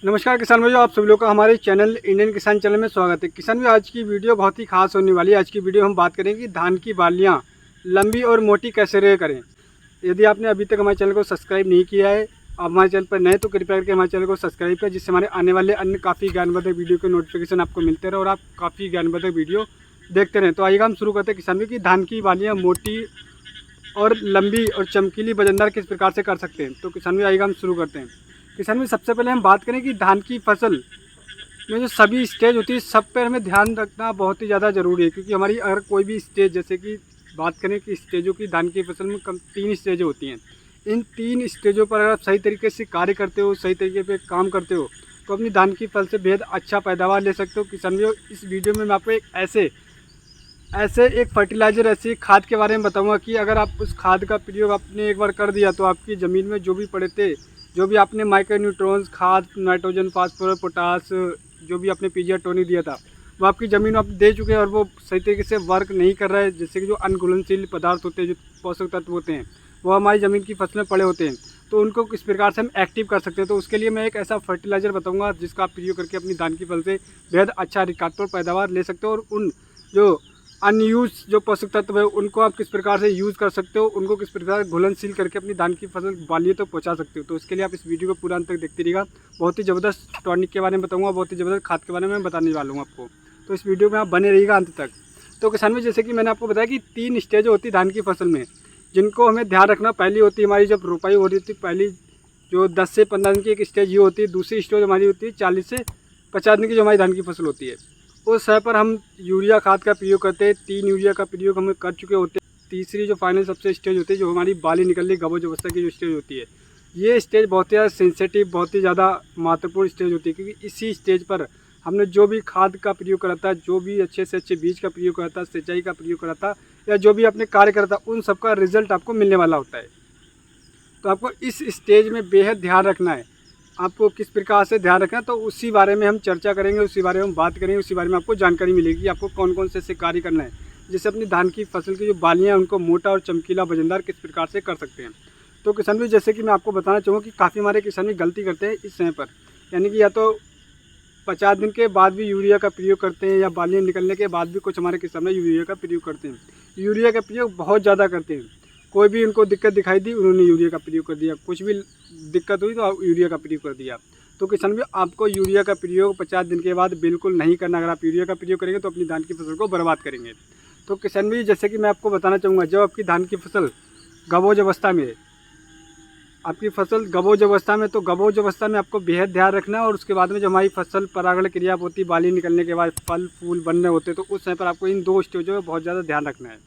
नमस्कार किसान भाइयों, आप सभी लोग का हमारे चैनल इंडियन किसान चैनल में स्वागत है। किसान भाई, आज की वीडियो बहुत ही खास होने वाली है। आज की वीडियो हम बात करेंगे कि धान की बालियां लंबी और मोटी कैसे रे करें। यदि आपने अभी तक हमारे चैनल को सब्सक्राइब नहीं किया है, आप हमारे चैनल पर नए तो कृपया करके हमारे चैनल को सब्सक्राइब करें, जिससे हमारे आने वाले अन्य काफ़ी ज्ञानवर्धक वीडियो के नोटिफिकेशन आपको मिलते रहे और आप काफ़ी ज्ञानवर्धक वीडियो देखते रहें। तो आइएगा हम शुरू करते हैं किसान भाई कि धान की बालियाँ मोटी और लंबी और चमकीली वजनदार किस प्रकार से कर सकते हैं। तो किसान भाई आइएगा हम शुरू करते हैं। किसान भाई, सबसे पहले हम बात करें कि धान की फसल में जो सभी स्टेज होती है, सब पर हमें ध्यान रखना बहुत ही ज़्यादा ज़रूरी है। क्योंकि हमारी अगर कोई भी स्टेज, जैसे कि बात करें कि स्टेजों की, धान की फसल में कम 3 स्टेजें होती हैं। इन 3 स्टेजों पर अगर आप सही तरीके से कार्य करते हो, सही तरीके पे काम करते हो, तो अपनी धान की फसल से बेहद अच्छा पैदावार ले सकते हो। किसान भाइयों, इस वीडियो में मैं आपको एक ऐसे एक फर्टिलाइज़र, ऐसी खाद के बारे में बताऊंगा कि अगर आप उस खाद का प्रयोग आपने एक बार कर दिया तो आपकी ज़मीन में जो भी पड़े थे, जो भी आपने माइक्रो न्यूट्रॉन्स खाद, नाइट्रोजन, फास्फोरस, पोटास, जो भी आपने पीजिया टोनी दिया था, वो आपकी ज़मीन में आप दे चुके हैं और वो सही तरीके से वर्क नहीं कर रहा है। जैसे कि जो अनघुलनशील पदार्थ होते हैं, जो पोषक तत्व होते हैं, वो हमारी ज़मीन की फसल में पड़े होते हैं। तो उनको किस प्रकार से हम एक्टिव कर सकते हैं, तो उसके लिए मैं एक ऐसा फर्टिलाइज़र बताऊँगा जिसका आप प्रयोग करके अपनी धान की फसल से बेहद अच्छा रिकार्ड पैदावार ले सकते हो। और उन जो अनयूज जो पोषक तत्व है उनको आप किस प्रकार से यूज़ कर सकते हो, उनको किस प्रकार घुलनशील करके अपनी धान की फसल बालियों तक पहुंचा सकते हो। तो इसके लिए आप इस वीडियो को पूरा अंत तक देखते रहिएगा। बहुत ही ज़बरदस्त टॉनिक के बारे में बताऊंगा, बहुत ही ज़बरदस्त खाद के बारे में बताने वाला हूँ आपको। तो इस वीडियो में आप बने रहिएगा अंत तक। तो किसान में, जैसे कि मैंने आपको बताया कि 3 स्टेज होती है धान की फसल में, जिनको हमें ध्यान रखना। पहली होती है हमारी जब रोपाई हो रही थी, पहली जो 10 से 15 दिन की एक स्टेज ये होती है। दूसरी स्टेज हमारी होती है 40 से 50 दिन की, जो हमारी धान की फसल होती है। उस समय पर हम यूरिया खाद का प्रयोग करते हैं। 3 यूरिया का प्रयोग हम कर चुके होते हैं। तीसरी जो फाइनल सबसे स्टेज होती है, जो हमारी बाली निकलने गबोज अवस्था की जो स्टेज होती है, ये स्टेज बहुत ही ज़्यादा सेंसिटिव, बहुत ही ज़्यादा महत्वपूर्ण स्टेज होती है। क्योंकि इसी स्टेज पर हमने जो भी खाद का प्रयोग करा था, जो भी अच्छे से अच्छे बीज का प्रयोग करा था, सिंचाई का प्रयोग करा था, या जो भी आपने कार्य करा था, उन सबका रिजल्ट आपको मिलने वाला होता है। तो आपको इस स्टेज में बेहद ध्यान रखना है। आपको किस प्रकार से ध्यान रखना है, तो उसी बारे में हम चर्चा करेंगे, उसी बारे में हम बात करेंगे, उसी बारे में आपको जानकारी मिलेगी कि आपको कौन कौन से ऐसे कार्य करना है जिससे अपनी धान की फसल की जो बालियाँ हैं उनको मोटा और चमकीला वजनदार किस प्रकार से कर सकते हैं। तो किसान भी, जैसे कि मैं आपको बताना चाहूँगा कि काफ़ी हमारे किसान भी गलती करते हैं इस समय पर, यानी कि या तो 50 दिन के बाद भी यूरिया का प्रयोग करते हैं, या बालियाँ निकलने के बाद भी कुछ हमारे किसान यूरिया का प्रयोग करते हैं। यूरिया का प्रयोग बहुत ज़्यादा करते हैं। कोई भी उनको दिक्कत दिखाई दी, उन्होंने यूरिया का प्रयोग कर दिया। कुछ भी दिक्कत हुई तो यूरिया का प्रयोग कर दिया। तो किसान भी, आपको यूरिया का प्रयोग 50 दिन के बाद बिल्कुल नहीं करना। अगर आप यूरिया का प्रयोग करेंगे तो अपनी धान की फसल को बर्बाद करेंगे। तो किसान भी, जैसे कि मैं आपको बताना चाहूँगा, जब आपकी धान की फसल गबोज अवस्था में, आपकी फसल गबोज अवस्था में, तो गबोज अवस्था में आपको बेहद ध्यान रखना है। और उसके बाद में जो हमारी फसल परागण क्रिया होती है, बाली निकलने के बाद फल फूल बनने होते हैं, तो उस समय पर आपको इन 2 स्टेजों में बहुत ज़्यादा ध्यान रखना है।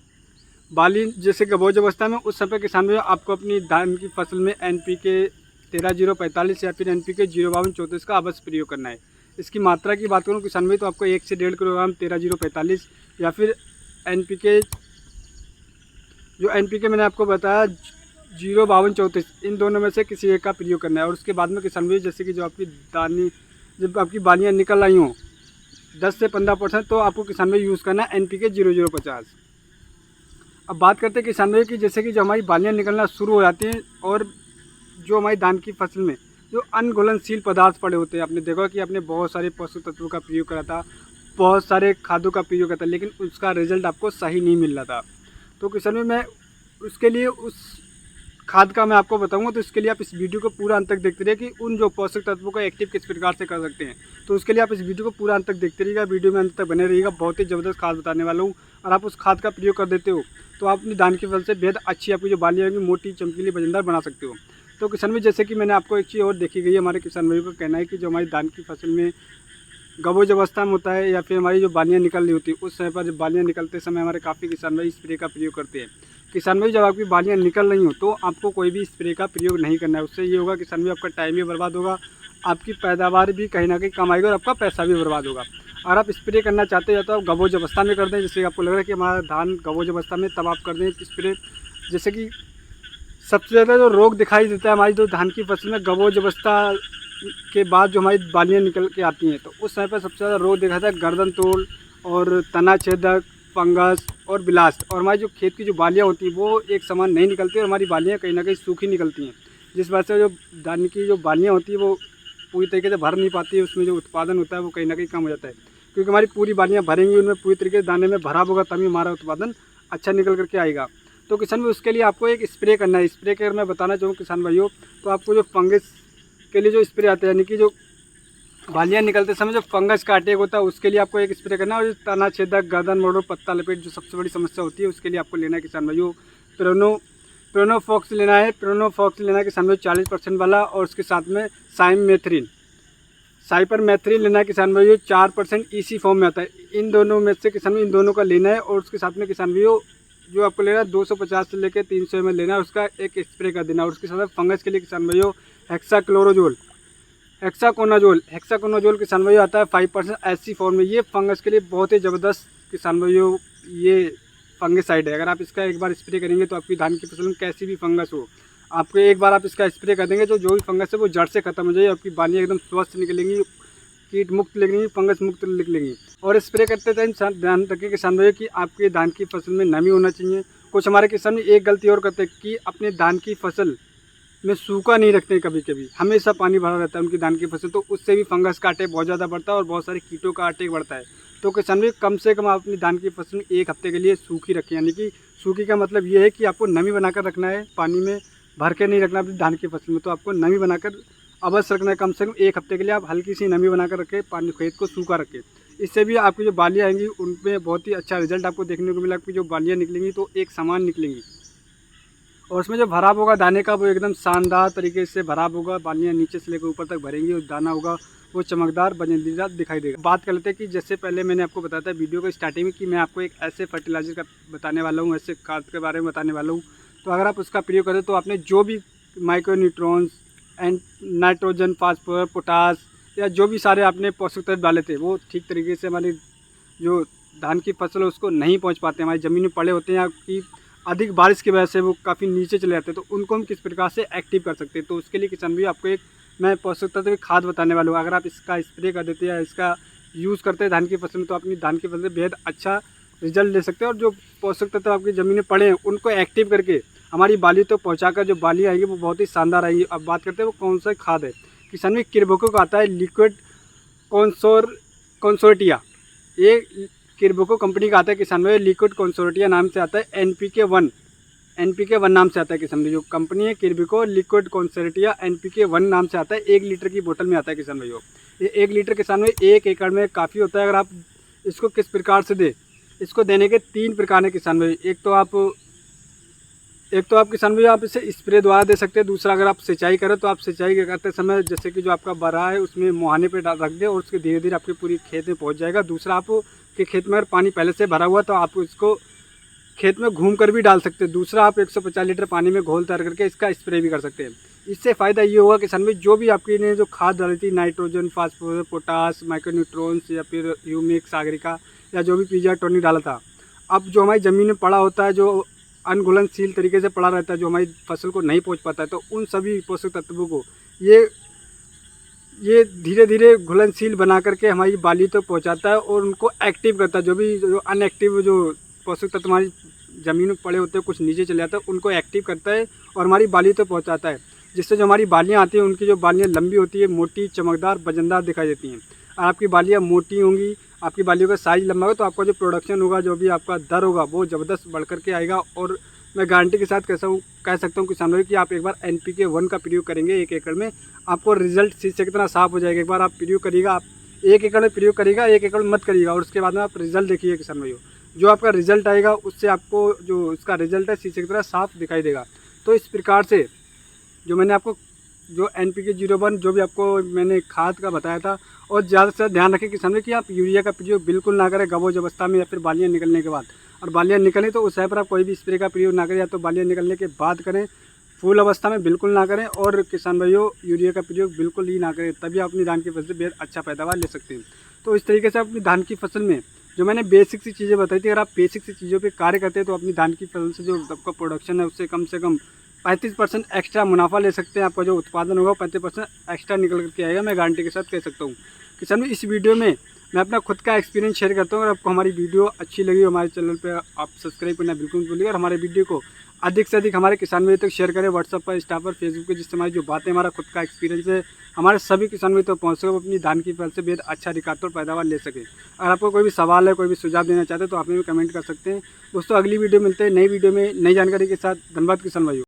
बाली जैसे गबोज अवस्था में, उस समय किसान भाई आपको अपनी धान की फसल में NPK 13-045 या फिर NPK 052-34 का अवश्य प्रयोग करना है। इसकी मात्रा की बात करूँ किसान भाई, तो आपको 1 से 1.5 किलोग्राम 13-045 या फिर NPK, जो NPK मैंने आपको बताया 052-34, इन दोनों में से किसी एक का प्रयोग करना है। और उसके बाद में किसान भाई, जैसे कि जब आपकी बालियाँ निकल आई हों 10 से 15%, तो आपको किसान भाई यूज़ करना है NPK 0050। अब बात करते हैं किसान भाई की, जैसे कि जो हमारी बालियाँ निकलना शुरू हो जाती हैं और जो हमारी धान की फसल में जो अनघुलनशील पदार्थ पड़े होते हैं, आपने देखा कि आपने बहुत सारे पोषक तत्वों का प्रयोग करा था, बहुत सारे खादों का प्रयोग करा था, लेकिन उसका रिजल्ट आपको सही नहीं मिल रहा था। तो किसान भाई, मैं उसके लिए उस खाद का मैं आपको बताऊंगा। तो इसके लिए आप इस वीडियो को पूरा अंत तक देखते रहिए कि उन जो पोषक तत्वों को एक्टिव किस प्रकार से कर सकते हैं। तो उसके लिए आप इस वीडियो को पूरा अंत तक देखते रहिएगा, वीडियो में अंत तक बने रहिएगा। बहुत ही ज़बरदस्त खाद बताने वाला हूँ, और आप उस खाद का प्रयोग कर देते हो तो आप अपनी धान की फसल से बेहद अच्छी आपकी जो बालियाँ होंगी मोटी चमकीली वजनदार बना सकते हो। तो किसान भाई, जैसे कि मैंने आपको एक चीज़ और देखी गई है, हमारे किसान भाइयों का कहना है कि जो हमारी धान की फसल में गबोज अवस्था में होता है, या फिर हमारी जो बालियाँ निकल रही होती है, उस समय पर जब बालियाँ निकलते समय हमारे काफ़ी किसान भाई स्प्रे का प्रयोग करते हैं। किसान भाई, जब आपकी बालियाँ निकल रही हो तो आपको कोई भी स्प्रे का प्रयोग नहीं करना है। उससे ये होगा किसान भाई, आपका टाइम भी बर्बाद होगा, आपकी पैदावार भी कहीं ना कहीं कम आएगी, और आपका पैसा भी बर्बाद होगा। अगर आप स्प्रे करना चाहते हैं तो आप गबोज अवस्था में कर दें, जैसे आपको लग रहा है कि हमारा धान गबोज अवस्था में, तब आप कर दें स्प्रे। जैसे कि सबसे ज़्यादा जो रोग दिखाई देता है हमारी जो धान की फसल में गबोज अवस्था के बाद जो हमारी बालियाँ निकल के आती हैं, तो उस समय पर सबसे ज़्यादा रोग देखा जाता है गर्दन तोड़ और तना छेदक, फंगस और ब्लास्ट। और हमारी जो खेत की जो बालियाँ होती हैं वो एक समान नहीं निकलती, और हमारी बालियाँ कहीं ना कहीं सूखी निकलती हैं, जिस वजह से जो धान की जो बालियाँ होती हैं वो पूरी तरीके से भर नहीं पाती है, उसमें जो उत्पादन होता है वो कहीं ना कहीं कम हो जाता है। क्योंकि हमारी पूरी बालियाँ भरेंगी, उनमें पूरी तरीके से दाने में भरा होगा, तभी हमारा उत्पादन अच्छा निकल करके आएगा। तो किसान भाई उसके लिए आपको एक स्प्रे करना है। स्प्रे के अगर मैं बताना चाहूँ किसान भाइयों, तो आपको जो फंगस के लिए जो स्प्रे आता है, यानी कि जो बालियाँ निकलते समय जो फंगस का अटैक होता है, उसके लिए आपको एक स्प्रे करना है। और जो तना छेदक, गर्दन मरोड़, पत्ता लपेट जो सबसे बड़ी समस्या होती है, उसके लिए आपको लेना है किसान भाइयों प्रोनोफॉक्स लेना है। प्रोनोफॉक्स लेना है किसान भाई 40% वाला, और उसके साथ में साइपरमेथ्रिन लेना है किसान भाइयों 4% इसी फॉर्म में आता है। इन दोनों में से किसान भाई इन दोनों का लेना है। और उसके साथ में किसान भाइयों जो आपको लेना है 250 से लेकर 300 ml लेना है, उसका एक स्प्रे कर देना। और उसके साथ में फंगस के लिए किसान भाइयों हेक्साकोनाजोल किसान भाइयों आता है 5% ऐसी फॉर्म में। ये फंगस के लिए बहुत ही ज़बरदस्त किसान भाइयों ये फंगिसाइड है। अगर आप इसका एक बार स्प्रे करेंगे तो आपकी धान की फसल में कैसी भी फंगस हो, आपको एक बार आप इसका स्प्रे कर देंगे तो जो भी फंगस है वो जड़ से खत्म हो जाएगी। आपकी बालियाँ एकदम स्वस्थ निकलेंगी, कीट मुक्त निकलेंगी, फंगस मुक्त निकलेंगी। और स्प्रे करते टाइम ध्यान रखें किसान भाइयों कि आपके धान की फसल में नमी होना चाहिए। कुछ हमारे किसान एक गलती और करते हैं कि अपने धान की फसल में सूखा नहीं रखते हैं, कभी कभी हमेशा पानी भरा रहता है उनकी धान की फसल, तो उससे भी फंगस का अटैक बहुत ज़्यादा बढ़ता है और बहुत सारे कीटों का अटैक बढ़ता है। तो किसान भाई कम से कम आप अपनी धान की फसल में 1 हफ्ते के लिए सूखी रखें। यानी कि सूखी का मतलब ये है कि आपको नमी बनाकर रखना है, पानी में भर के नहीं रखना अपनी धान की फसल में। तो आपको नमी बनाकर अवश्य रखना है, कम से कम 1 हफ्ते के लिए आप हल्की सी नमी बनाकर रखें, पानी खेत को सूखा रखें। इससे भी आपकी जो बालियाँ आएंगी उनमें बहुत ही अच्छा रिजल्ट आपको देखने को मिला। आपकी जो बालियाँ निकलेंगी तो एक समान निकलेंगी, और उसमें जो भराव होगा दाने का वो एकदम शानदार तरीके से भराव होगा। बालियाँ नीचे से लेकर ऊपर तक भरेंगी और दाना होगा वो चमकदार बजेंदीदार दिखाई देगा। बात कर लेते हैं कि जैसे पहले मैंने आपको बताया था वीडियो को स्टार्टिंग में कि मैं आपको एक ऐसे फर्टिलाइजर का बताने वाला हूँ, ऐसे खाद के बारे में बताने वाला हूँ। तो अगर आप उसका प्रयोग करें तो आपने जो भी माइक्रोन्यूट्रॉन्स एंड नाइट्रोजन, फास्फोरस, पोटास या जो भी सारे आपने पोषक तत्व डाले थे वो ठीक तरीके से हमारी जो धान की फसल है उसको नहीं पहुँच पाते, हमारी ज़मीन में पड़े होते हैं या कि अधिक बारिश की वजह से वो काफ़ी नीचे चले जाते हैं। तो उनको हम किस प्रकार से एक्टिव कर सकते हैं, तो उसके लिए किसान भी आपको एक मैं पोषक तत्व खाद बताने वाला हूँ। अगर आप इसका स्प्रे कर देते हैं या इसका यूज़ करते हैं धान की फसल में, तो अपनी धान की फसल में बेहद अच्छा रिजल्ट ले सकते हैं। और जो पोषक तत्व आपकी ज़मीन में पड़े हैं उनको एक्टिव करके हमारी बाली तो पहुँचाकर जो बाली आएगी वो बहुत ही शानदार आएगी। अब बात करते हैं वो कौन सा खाद है। किसान भी किरबोको का आता है लिक्विड कंसोर्टिया, ये किरबोको कंपनी का आता है किसान भाई, लिक्विड कंसोर्टिया नाम से आता है। NPK 1 नाम से आता है किसान भाई। जो कंपनी है किरबोको लिक्विड कंसोर्टिया NPK 1 नाम से आता है। 1 लीटर की बोतल में आता है किसान भाइयों। ये 1 लीटर किसान भाई 1 एकड़ में काफ़ी होता है। अगर आप इसको किस प्रकार से दें, इसको देने के 3 प्रकार हैं किसान भाई। एक तो आप किसान भाई आप इसे स्प्रे द्वारा दे सकते हैं। दूसरा अगर आप सिंचाई करें तो आप सिंचाई करते समय जैसे कि जो आपका बरा है उसमें मुहाने पे रख दें और उसके धीरे धीरे आपके पूरी खेत में पहुंच जाएगा। दूसरा आपके खेत में अगर पानी पहले से भरा हुआ तो आप इसको खेत में घूम कर भी डाल सकते हैं। दूसरा आप 150 लीटर पानी में घोल तैयार करके इसका स्प्रे भी कर सकते हैं। इससे फ़ायदा ये होगा किसान भाई जो भी आपकी ने जो खाद डाली थी नाइट्रोजन, फास्फोरस, पोटास, माइक्रोन्यूट्रॉन्स या फिर ह्यूमिक, सागरिका या जो भी पीजिया टोनिक डाला था, अब जो हमारी ज़मीन में पड़ा होता है, जो अनघुलनशील तरीके से पड़ा रहता है, जो हमारी फसल को नहीं पहुंच पाता है, तो उन सभी पोषक तत्वों को ये धीरे धीरे घुलनशील बना करके हमारी बाली तक पहुंचाता है और उनको एक्टिव करता है। जो अनएक्टिव जो पोषक तत्व हमारी ज़मीन में पड़े होते हैं कुछ नीचे चले जाते हैं, उनको एक्टिव करता है और हमारी बाली तक पहुँचाता है। जिससे जो हमारी बालियाँ आती हैं उनकी जो बालियाँ लंबी होती है, मोटी, चमकदार, वजनदार दिखाई देती हैं। और आपकी बालियाँ मोटी होंगी, आपकी बालियों का साइज़ लंबा होगा, तो आपका जो प्रोडक्शन होगा, जो भी आपका दर होगा वो ज़बरदस्त बढ़ करके आएगा। और मैं गारंटी के साथ कह सकता हूँ किसानों कि आप एक बार NPK 1 का प्रयोग करेंगे 1 एकड़ में, आपको रिजल्ट शीशे कितना साफ हो जाएगा। एक बार आप प्रयोग करिएगा, आप 1 एकड़ में प्रयोग करिएगा, 1 एकड़ में मत करिएगा, और उसके बाद में आप रिजल्ट देखिए किसान भाइयों। जो आपका रिजल्ट आएगा उससे आपको जो इसका रिजल्ट है शीशे की तरह साफ दिखाई देगा। तो इस प्रकार से जो मैंने आपको जो NPK 01 जो भी आपको मैंने खाद का बताया था, और ज़्यादा से ज़्यादा ध्यान रखें किसान कि आप यूरिया का प्रयोग बिल्कुल ना करें गबोज अवस्था में या फिर बालियाँ निकलने के बाद। और बालियाँ निकलें तो उस समय पर आप कोई भी स्प्रे का प्रयोग ना करें, या तो बालियाँ निकलने के बाद करें, फूल अवस्था में बिल्कुल ना करें। और किसान भाइयों यूरिया का प्रयोग बिल्कुल ही ना करें, तभी आप अपनी धान की फसल से बेहद अच्छा पैदावार ले सकते हैं। तो इस तरीके से अपनी धान की फसल में जो मैंने बेसिक सी चीज़ें बताई थी, अगर आप बेसिक सी चीज़ों पे कार्य करते हैं तो अपनी धान की फसल से जो आपका प्रोडक्शन है उससे कम से कम 35% एक्स्ट्रा मुनाफा ले सकते हैं। आपका जो उत्पादन होगा 35% एक्स्ट्रा निकल करके आएगा, मैं गारंटी के साथ कह सकता हूँ। किसान भाई इस वीडियो में मैं अपना खुद का एक्सपीरियंस शेयर करता हूँ। अगर आपको हमारी वीडियो अच्छी लगी हमारे चैनल पर आप सब्सक्राइब करना बिल्कुल मत भूलिएगा, और हमारे वीडियो को अधिक से अधिक हमारे किसान भाई तक शेयर करें, व्हाट्सएप पर, इंस्टा पर, फेसबुक पर, जिससे हमारी जो बातें, हमारा खुद का एक्सपीरियंस है, हमारे सभी किसान भाई तक पहुँच सके, वो अपनी धान की फसल से बेहद अच्छा रिकॉर्ड और पैदावार ले सके। अगर आपको कोई भी सवाल है, कोई भी सुझाव देना चाहते हैं तो आप हमें कमेंट कर सकते हैं। दोस्तों अगली वीडियो मिलते हैं नई वीडियो में नई जानकारी के साथ। धन्यवाद किसान भाइयों।